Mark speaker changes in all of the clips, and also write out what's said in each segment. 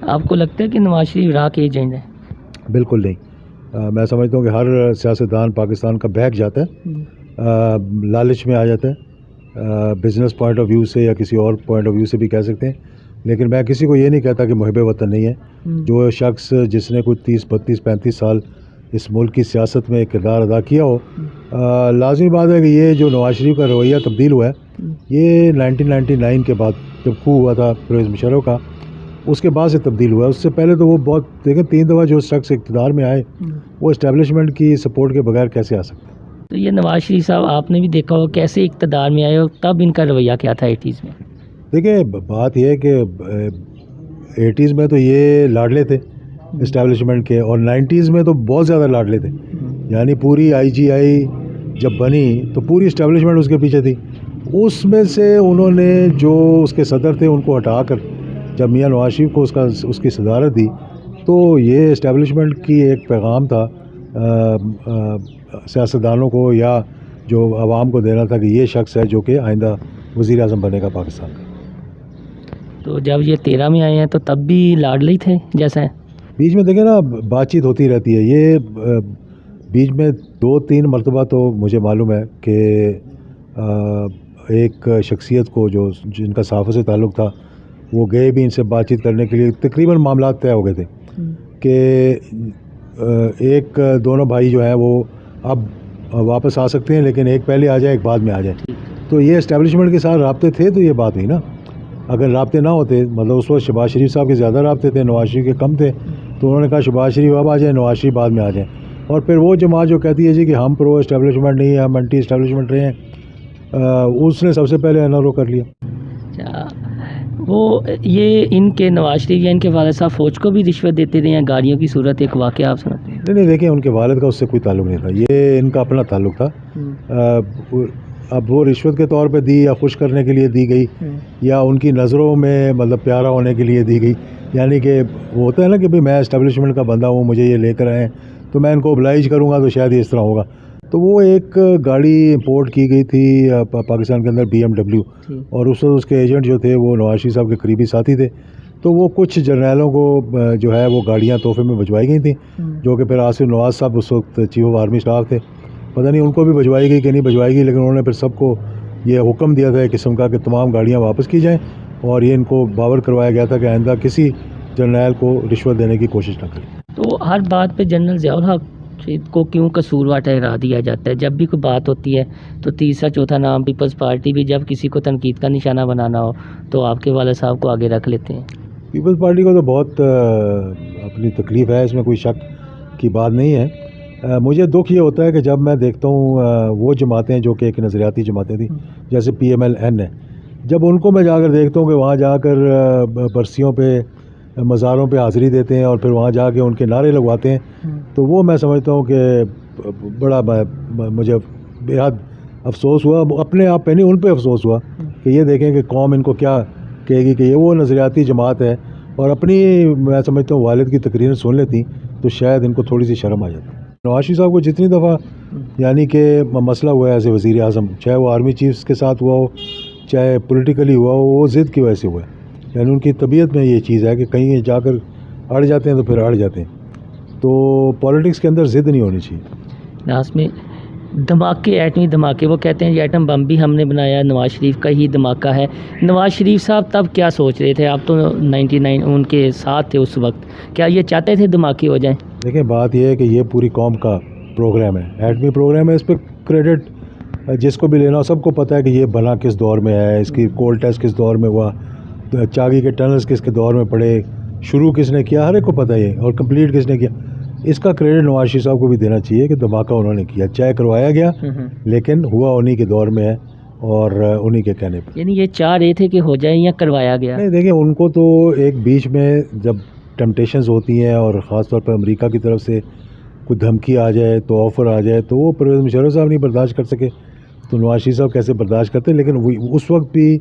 Speaker 1: आपको लगता है कि नवाज शरीफ राह के एजेंट है?
Speaker 2: बिल्कुल नहीं। मैं समझता हूँ कि हर सियासतदान पाकिस्तान का बहक जाता है, लालच में आ जाता है, बिज़नेस पॉइंट ऑफ व्यू से या किसी और पॉइंट ऑफ व्यू से भी कह सकते हैं। लेकिन मैं किसी को ये नहीं कहता कि मुहिब वतन नहीं है। जो शख्स जिसने कोई 30-32-35 साल इस मुल्क की सियासत में एक किरदार अदा किया हो, लाजमी बात है कि ये जो नवाज शरीफ का रवैया तब्दील हुआ है, ये 1999 के बाद जब खू हुआ था परवेज़ मुशर्रफ का, उसके बाद से तब्दील हुआ है। उससे पहले तो वो बहुत देखें 3 दफ़ा जो शख्स इक़्तिदार में आए, वो इस्टेब्लिशमेंट की सपोर्ट के बगैर कैसे आ सकते हैं।
Speaker 1: तो ये नवाज शरीफ साहब आपने भी देखा हो कैसे इक़्तिदार में आए और तब इनका रवैया क्या था 80s में?
Speaker 2: देखिए बात यह है कि 80s में तो ये लाडले थे इस्टेब्लिशमेंट के, और 90s में तो बहुत ज़्यादा लाडले थे। यानी पूरी IGI जब बनी तो पूरी इस्टेब्लिशमेंट उसके पीछे थी। उसमें से उन्होंने जो उसके सदर थे उनको हटाकर जब मियां नवाज शरीफ को उसकी सदारत दी, तो ये इस्टेब्लिशमेंट की एक पैगाम था सियासतदानों को या जो आवाम को देना था कि ये शख्स है जो कि आइंदा वज़ीर आज़म बनेगा पाकिस्तान का।
Speaker 1: तो जब ये 13 में आए हैं तो तब भी लाडले ही थे जैसा है?
Speaker 2: बीच में देखें ना, बातचीत होती रहती है। ये बीच में 2-3 मरतबा तो मुझे मालूम है कि एक शख्सियत को जो जिनका सहाफ़त से ताल्लुक़ था, वो गए भी इनसे बातचीत करने के लिए। तकरीबन मामला तय हो गए थे कि एक दोनों भाई जो हैं वो अब वापस आ सकते हैं, लेकिन एक पहले आ जाए एक बाद में आ जाए। तो ये इस्टेब्लिशमेंट के साथ राब्ते थे, तो ये बात हुई ना। अगर राब्ते ना होते, मतलब उस वक्त शहबाज शरीफ साहब के ज़्यादा राब्ते थे, नवाज शरीफ के कम थे, तो उन्होंने कहा शहबाज शरीफ अब आ जाए, नवाज शरीफ बाद में आ जाए। और फिर वो जमात जो कहती है जी कि हम प्रो इस्टेब्लिशमेंट नहीं है, हम एंटी इस्टेब्लिशमेंट रहे हैं, उसने सबसे पहले NRO कर लिया।
Speaker 1: अच्छा, वो ये इनके नवाज शरीफ या इनके वालिद साहब फ़ौज को भी रिश्वत देते रहे हैं गाड़ियों की सूरत, एक वाक़या आप सुनाते हैं?
Speaker 2: नहीं, देखिए उनके वालिद का उससे कोई ताल्लुक़ नहीं था, ये इनका अपना ताल्लुक़ था। अब वो रिश्वत के तौर पे दी या खुश करने के लिए दी गई या उनकी नज़रों में मतलब प्यारा होने के लिए दी गई। यानी कि वो होता है ना कि भाई मैं इस्टेब्लिशमेंट का बंदा हूँ, मुझे ये लेकर आए तो मैं इनको ओब्लाइज करूँगा, तो शायद इस तरह होगा। तो वो एक गाड़ी इंपोर्ट की गई थी पाकिस्तान के अंदर, BMW, और उस उसके एजेंट जो थे वो नवाज शरीफ साहब के करीबी साथी थे। तो वो कुछ जर्नैलों को जो है वो गाड़ियाँ तोहफे में भिजवाई गई थी, जो कि फिर आसिफ नवाज साहब उस वक्त चीफ ऑफ आर्मी स्टाफ थे। पता नहीं उनको भी भिजवाई गई कि नहीं भिजवाई गई, लेकिन उन्होंने फिर सबको ये हुक्म दिया था एक किस्म का कि तमाम गाड़ियाँ वापस की जाएँ, और ये इनको बावर करवाया गया था कि आइंदा किसी जर्नैल को रिश्वत देने की कोशिश ना करें।
Speaker 1: तो हर बात पे जनरल ज़ियाउल हक को क्यों कसूरवार ठहरा दिया जाता है? जब भी कोई बात होती है तो तीसरा चौथा नाम पीपल्स पार्टी भी, जब किसी को तनकीद का निशाना बनाना हो तो आपके वाले साहब को आगे रख लेते हैं।
Speaker 2: पीपल्स पार्टी को तो बहुत अपनी तकलीफ़ है, इसमें कोई शक की बात नहीं है। मुझे दुख ये होता है कि जब मैं देखता हूँ वो जमातें जो कि एक नज़रियाती जमातें थी, जैसे PMLN है, जब उनको मैं जाकर देखता हूँ कि वहाँ जाकर बरसियों पे, मज़ारों पे हाज़िरी देते हैं और फिर वहाँ जाके उनके नारे लगवाते हैं, तो वो मैं समझता हूँ कि बड़ा मुझे बेहद अफसोस हुआ। अपने आप पे नहीं, उन पे अफसोस हुआ कि ये देखें कि कौम इनको क्या कहेगी कि ये वो नज़रियाती जमात है, और अपनी मैं समझता हूँ वालिद की तकरीरें सुन लेती तो शायद इनको थोड़ी सी शर्म आ जाती। नवाज शरीफ साहब को जितनी दफ़ा यानी कि मसला हुआ है एज ए वज़ीर आज़म, चाहे वो आर्मी चीफ्स के साथ हुआ हो, चाहे पॉलिटिकली हुआ हो, वो ज़िद की वजह से हुआ है। यानी उनकी तबीयत में ये चीज़ है कि कहीं जाकर अड़ जाते हैं तो फिर अड़ जाते हैं। तो पॉलिटिक्स के अंदर ज़िद नहीं होनी चाहिए।
Speaker 1: लास्ट में धमाके, एटमी धमाके, वो कहते हैं ये एटम बम भी हमने बनाया, नवाज शरीफ का ही धमाका है। नवाज शरीफ साहब तब क्या सोच रहे थे? आप तो 99 उनके साथ थे उस वक्त, क्या ये चाहते थे धमाके हो जाएं?
Speaker 2: देखिए बात यह है कि ये पूरी कौम का प्रोग्राम है, एटमी प्रोग्राम है। इस पर क्रेडिट जिसको भी लेना हो, सबको पता है कि ये बना किस दौर में है, इसकी कोल्ड टेस्ट किस दौर में हुआ, चागी के टनल्स किसके दौर में पड़े, शुरू किसने किया, हर एक को पता है, और कंप्लीट किसने किया। इसका क्रेडिट नवाज शरीफ साहब को भी देना चाहिए कि धमाका उन्होंने किया, चाहे करवाया गया लेकिन हुआ उन्हीं के दौर में है और उन्हीं के कहने पर।
Speaker 1: यानी ये चाह रहे थे कि हो जाए या करवाया गया?
Speaker 2: नहीं, देखिए उनको तो एक बीच में जब टेम्पटेशंस होती हैं और ख़ास तौर पर अमेरिका की तरफ से कोई धमकी आ जाए, तो ऑफ़र आ जाए, तो वो परवेज़ मुशर्रफ साहब नहीं बर्दाश्त कर सके, तो नवाज शरीफ साहब कैसे बर्दाश्त करते। लेकिन उस वक्त भी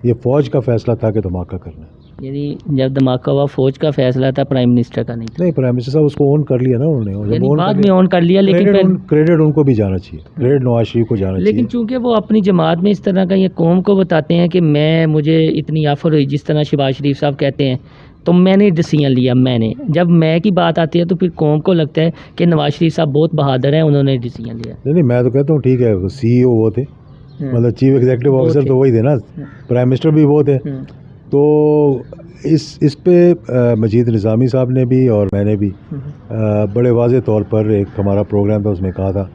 Speaker 2: ये फ़ौज का फ़ैसला था कि धमाका करना है।
Speaker 1: यानी जब धमाका हुआ फ़ौज का फैसला था, प्राइम मिनिस्टर का नहीं था?
Speaker 2: नहीं, प्राइम मिनिस्टर साहब उसको ऑन कर लिया ना उन्होंने,
Speaker 1: यानी बाद में ऑन कर लिया, लेकिन
Speaker 2: क्रेडिट उनको भी जाना चाहिए, क्रेडिट नवाज शरीफ को जाना चाहिए।
Speaker 1: लेकिन चूंकि वो अपनी जमात में इस तरह का ये कौम को बताते हैं कि मुझे इतनी ऑफ़र हुई, जिस तरह शहबाज शरीफ साहब कहते हैं तो मैंने डिसीजन लिया। मैंने जब मैं की बात आती है तो फिर कौम को लगता है कि नवाज शरीफ साहब बहुत बहादुर हैं, उन्होंने डिसीजन लिया।
Speaker 2: नहीं, मैं तो कहता हूँ ठीक है, CEO वो थे, मतलब चीफ एग्जीक्यूटिव
Speaker 1: वो
Speaker 2: ऑफिसर
Speaker 1: थे।
Speaker 2: तो वही थे ना, प्राइम मिनिस्टर भी वो थे। तो इस पे मजीद निज़ामी साहब ने भी और मैंने भी बड़े वाज़े तौर पर, एक हमारा प्रोग्राम था उसमें कहा था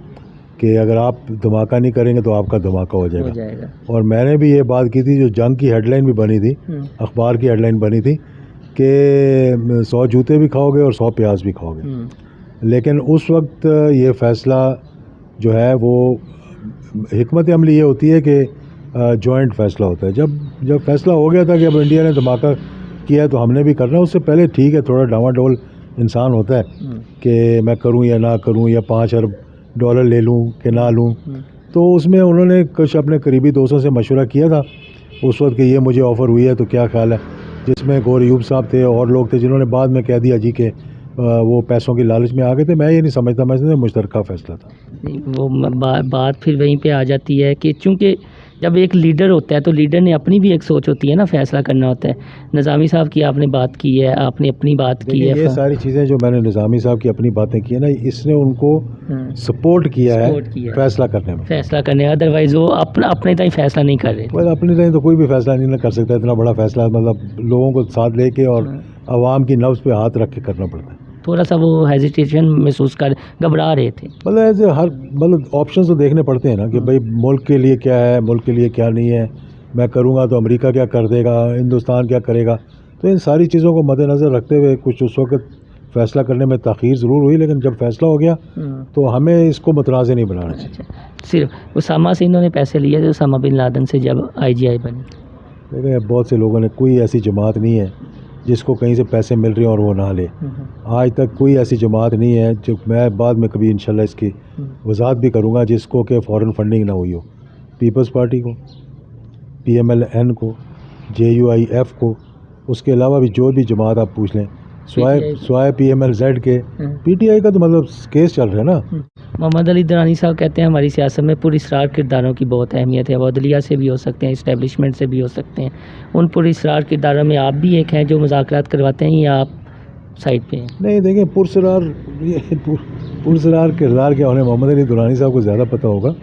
Speaker 2: कि अगर आप धमाका नहीं करेंगे तो आपका धमाका हो जाएगा। और मैंने भी ये बात की थी, जो जंग की हेडलाइन भी बनी थी, अखबार की हेडलाइन बनी थी कि 100 जूते भी खाओगे और 100 प्याज भी खाओगे। लेकिन उस वक्त ये फ़ैसला जो है वो हिकमत अमली ये होती है कि जॉइंट फ़ैसला होता है। जब फ़ैसला हो गया था कि अब इंडिया ने धमाका किया है तो हमने भी करना है, उससे पहले ठीक है थोड़ा डामाडोल इंसान होता है कि मैं करूं या ना करूं, या 5 अरब डॉलर ले लूं कि ना लूं। तो उसमें उन्होंने कुछ अपने करीबी दोस्तों से मशवरा किया था उस वक्त कि ये मुझे ऑफ़र हुई है तो क्या ख्याल है, जिसमें गौर अयूब साहब थे और लोग थे जिन्होंने बाद में कह दिया जी कि वो पैसों की लालच में आ गए थे। मैं ये नहीं समझता, मैं समझता मुश्तरका फ़ैसला था।
Speaker 1: नहीं, वो बात फिर वहीं पे आ जाती है कि चूँकि जब एक लीडर होता है तो लीडर ने अपनी भी एक सोच होती है ना, फैसला करना होता है। निज़ामी साहब की आपने बात की है, आपने अपनी बात की है।
Speaker 2: ये सारी चीज़ें जो मैंने निज़ामी साहब की अपनी बातें की है ना, इसने उनको सपोर्ट किया है फैसला करने में।
Speaker 1: फैसला करने, अदरवाइज़ वो अपने ताई फैसला नहीं कर रहे।
Speaker 2: well, अपने टाइम तो कोई भी फैसला नहीं ना कर सकता, इतना बड़ा फैसला मतलब लोगों को साथ लेके और आवाम की नब्ज़ पे हाथ रख के करना पड़ता है।
Speaker 1: थोड़ा सा वो हेजिटेशन महसूस कर, घबरा रहे थे।
Speaker 2: मतलब ऐसे हर मतलब ऑप्शन तो देखने पड़ते हैं ना कि भाई मुल्क के लिए क्या है, मुल्क के लिए क्या नहीं है, मैं करूँगा तो अमेरिका क्या कर देगा, हिंदुस्तान क्या करेगा। तो इन सारी चीज़ों को मद्देनज़र रखते हुए कुछ उस वक्त फ़ैसला करने में ताख़ीर ज़रूर हुई, लेकिन जब फ़ैसला हो गया तो हमें इसको मुतनाज़ नहीं बनाना चाहिए।
Speaker 1: सिर्फ उसामा से इन्होंने पैसे लिए थे, उसामा बिन लादेन से जब IGI बनी।
Speaker 2: देखिए बहुत से लोगों ने, कोई ऐसी जमात नहीं है जिसको कहीं से पैसे मिल रहे हैं और वो ना ले। आज तक कोई ऐसी जमात नहीं है, जो मैं बाद में कभी इंशाल्लाह इसकी वजाहत भी करूँगा, जिसको कि फ़ॉरेन फंडिंग ना हुई हो। पीपल्स पार्टी को, PMLN को, JUIF को, उसके अलावा भी जो भी जमात आप पूछ लें, स्वाय PMLZ के, PTI का तो मतलब केस चल रहा है ना।
Speaker 1: मोहम्मद अली दुरानी साहब कहते हैं हमारी सियासत में पुरस्रार किरदारों की बहुत अहमियत है। वो अदलिया से भी हो सकते हैं, इस्टेब्लिशमेंट से भी हो सकते हैं। उन पुरस्रार किरदारों में आप भी एक हैं जो मुज़ाकरात करवाते हैं, या आप साइड पे हैं?
Speaker 2: नहीं, देखिए पुरस्रार किरदार क्या होने, मोहम्मद अली दुरानी साहब को ज़्यादा पता होगा।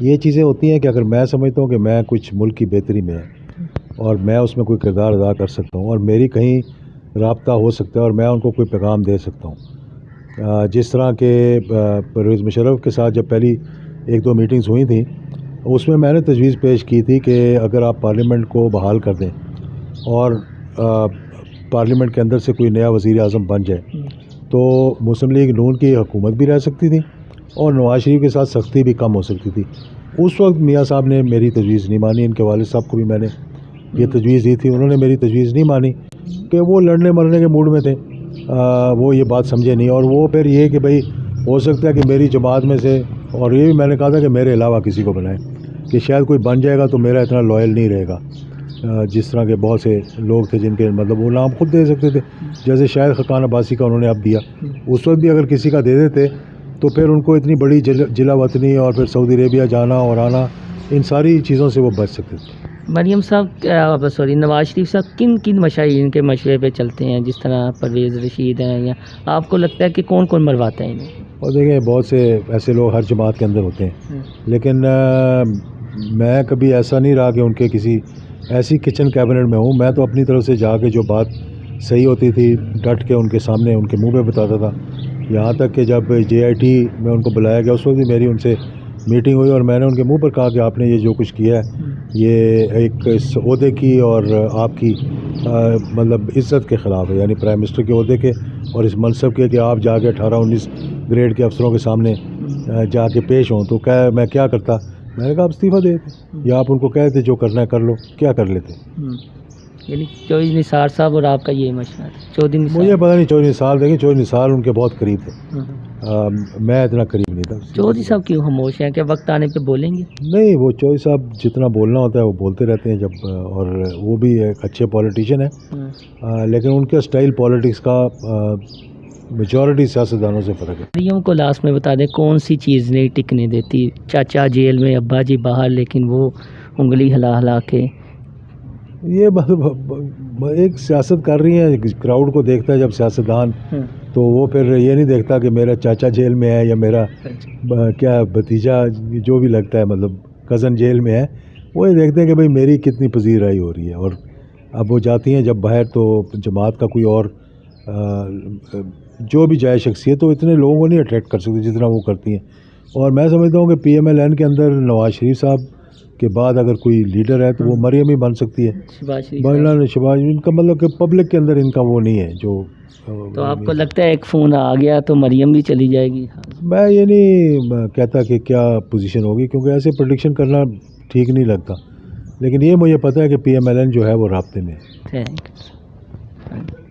Speaker 2: ये चीज़ें होती हैं कि अगर मैं समझता हूँ कि मैं कुछ मुल्क की बेहतरी में है और मैं उसमें कोई किरदार अदा कर सकता हूँ और मेरी कहीं राब्ता हो सकता है और मैं उनको कोई पैगाम दे सकता हूँ। जिस तरह के परवेज़ मुशर्रफ के साथ जब पहली 1-2 मीटिंग्स हुई थी, उसमें मैंने तजवीज़ पेश की थी कि अगर आप पार्लियामेंट को बहाल कर दें और पार्लियामेंट के अंदर से कोई नया वज़ीर आज़म बन जाए तो मुस्लिम लीग नून की हुकूमत भी रह सकती थी और नवाज शरीफ के साथ सख्ती भी कम हो सकती थी। उस वक्त मियाँ साहब ने मेरी तजवीज़ नहीं मानी, इनके वालिद साहब को भी मैंने ये तजवीज़ दी थी, उन्होंने मेरी तजवीज़ नहीं मानी कि वो लड़ने मरने के मूड में थे। वो ये बात समझे नहीं, और वो फिर ये कि भाई हो सकता है कि मेरी जमात में से, और ये भी मैंने कहा था कि मेरे अलावा किसी को बनाएं, कि शायद कोई बन जाएगा तो मेरा इतना लॉयल नहीं रहेगा। जिस तरह के बहुत से लोग थे जिनके मतलब वो नाम खुद दे सकते थे, जैसे शायद खकान अब्बासी का उन्होंने अब दिया, उस वक्त भी अगर किसी का दे देते तो फिर उनको इतनी बड़ी जिला वतनी और फिर सऊदी अरेबिया जाना और आना, इन सारी चीज़ों से वो बच सकते थे।
Speaker 1: मरियम साहब नवाज शरीफ साहब किन किन मशाइन के मशवरे पे चलते हैं, जिस तरह परवेज़ रशीद हैं, या आपको लगता है कि कौन कौन मरवाता है इन्हें?
Speaker 2: और देखिए बहुत से ऐसे लोग हर जमात के अंदर होते हैं, लेकिन मैं कभी ऐसा नहीं रहा कि उनके किसी ऐसी किचन कैबिनेट में हूँ। मैं तो अपनी तरफ से जाके जो बात सही होती थी डट के उनके सामने उनके मुंह पे बताता था। यहाँ तक कि जब JIT में उनको बुलाया गया उस वक्त भी मेरी उनसे मीटिंग हुई और मैंने उनके मुंह पर कहा कि आपने ये जो कुछ किया है ये एक इस ओहदे की और आपकी मतलब इज़्ज़त के ख़िलाफ़ है, यानी प्राइम मिनिस्टर के ओहदे के और इस मनसब के, कि आप जाके 18-19 ग्रेड के अफसरों के सामने जाके पेश हों। तो क्या मैं क्या करता, मैंने कहा आप इस्तीफ़ा दे देते, या आप उनको कहते जो करना है कर लो, क्या कर लेते।
Speaker 1: यानी चौधरी निसार साहब और आपका ये मशवरा? चौधरी निसार,
Speaker 2: मुझे पता नहीं, चौधरी निसार, देखिए चौधरी निसार उनके बहुत करीब थे, मैं इतना करीब नहीं था।
Speaker 1: चौधरी साहब क्यों खामोश हैं, क्या वक्त आने पे बोलेंगे?
Speaker 2: नहीं, वो चौधरी साहब जितना बोलना होता है वो बोलते रहते हैं जब, और वो भी एक अच्छे पॉलिटिशियन है, लेकिन उनके स्टाइल पॉलिटिक्स का मेजॉरिटी सियासतदानों से फ़र्क है।
Speaker 1: मरियम को लास्ट में बता दें कौन सी चीज़ नहीं टिकने देती? चाचा जेल में, अब्बा जी बाहर, लेकिन वो उंगली हिला हिला के
Speaker 2: ये एक सियासत कर रही है, क्राउड को देखता है जब सियासतदान, तो वो फिर ये नहीं देखता कि मेरा चाचा जेल में है या मेरा क्या भतीजा जो भी लगता है, मतलब कज़न जेल में है। वो ये देखते हैं कि भाई मेरी कितनी पजीराई हो रही है। और अब वो जाती हैं जब बाहर, तो जमात का कोई और जो भी जाए शख्सियत, तो इतने लोगों को नहीं अट्रैक्ट कर सकती जितना वो करती हैं। और मैं समझता हूँ कि PMLN के अंदर नवाज शरीफ साहब के बाद अगर कोई लीडर है तो वो मरियम ही बन सकती है। शहबाज, इनका मतलब कि पब्लिक के अंदर इनका वो नहीं है जो।
Speaker 1: तो आपको लगता है एक फ़ोन आ गया तो मरियम भी चली जाएगी?
Speaker 2: मैं ये नहीं कहता कि क्या पोजीशन होगी, क्योंकि ऐसे प्रेडिक्शन करना ठीक नहीं लगता, लेकिन ये मुझे पता है कि PMLN जो है वो राब्ते में है।
Speaker 1: Thank you.